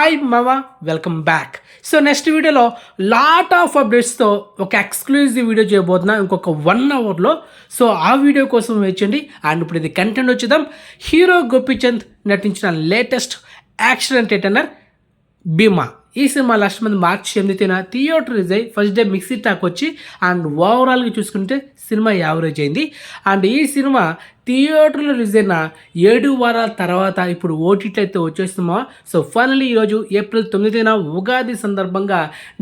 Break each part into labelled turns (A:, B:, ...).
A: Hi మామ, welcome back. So next వీడియోలో lot of అప్డేట్స్తో ఒక ఎక్స్క్లూజివ్ వీడియో చేయబోతున్నా ఇంకొక 1 అవర్లో. సో ఆ వీడియో కోసం వేచండి. అండ్ ఇప్పుడు ఇది కంటెంట్ వచ్చేద్దాం. హీరో గోపీచంద్ నటించిన లేటెస్ట్ యాక్షన్ ఎంటర్టైనర్ భీమా. ఈ సినిమా లాస్ట్ మంత్ మార్చి 8న థియేటర్ రిలీజ్ అయ్యి ఫస్ట్ డే మిక్సీ టాక్ వచ్చి అండ్ ఓవరాల్గా చూసుకుంటే సినిమా యావరేజ్ అయింది. అండ్ ఈ సినిమా థియేటర్లో రిలీజ్ అయిన 7 వారాల తర్వాత ఇప్పుడు ఓటీటీ అయితే వచ్చేస్తున్నామా. సో ఫైనల్లీ ఈరోజు ఏప్రిల్ 9న ఉగాది సందర్భంగా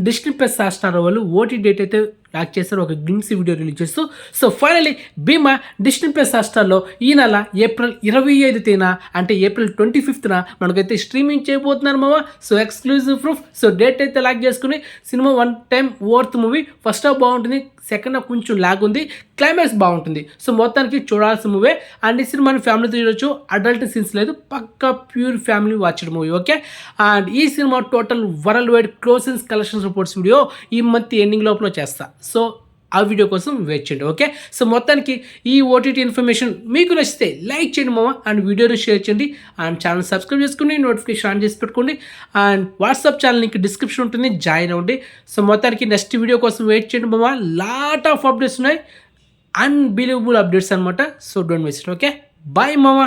A: డిస్నీ ప్లస్ హాట్‌స్టార్ వాళ్ళు ఓటీటీ డేట్ అయితే లాక్ చేశారు, ఒక గ్లిమ్స్ వీడియో రిలీజ్ చేస్తూ. సో ఫైనల్లీ భీమా డిస్నీ ప్లస్ హాట్‌స్టార్లో ఈ నెల ఏప్రిల్ 25 తేదీన అంటే ఏప్రిల్ 25న మనకైతే స్ట్రీమింగ్ చేయబోతున్నారు మామ. So exclusive proof. So date అయితే లాక్ చేసుకుని cinema 1 time worth movie. First half బాగుంటుంది, సెకండ్ హాఫ్ కొంచెం లాగ్ ఉంది, క్లైమాక్స్ బాగుంటుంది. సో మొత్తానికి చూడాల్సిన మూవీ. అండ్ ఈ సినిమాని ఫ్యామిలీతో చూడొచ్చు, అడల్ట్ సీన్స్ లేదు, పక్కా pure family watched movie. Okay. And ఈ సినిమా total worldwide closings collections reports video ఈ మంత్ ఎండింగ్ లోపల చేస్తా. సో ఆ వీడియో కోసం వెయిట్ చేయండి. ఓకే. సో మొత్తానికి ఈ ఓటీటీ ఇన్ఫర్మేషన్ మీకు నచ్చితే లైక్ చేయండి మామ, అండ్ వీడియోని షేర్ చేయండి, అండ్ ఛానల్ సబ్స్క్రైబ్ చేసుకుని నోటిఫికేషన్ ఆన్ చేసి పెట్టుకోండి. And WhatsApp channel link description ఉంటుంది, జాయిన్ అవ్వండి. సో మొత్తానికి నెక్స్ట్ వీడియో కోసం వెయిట్ చేయండి మామ. లాట్ ఆఫ్ అప్డేట్స్ ఉన్నాయి, అన్బిలీవబుల్ అప్డేట్స్ అనమాట. So don't miss it. Okay, bye మామ.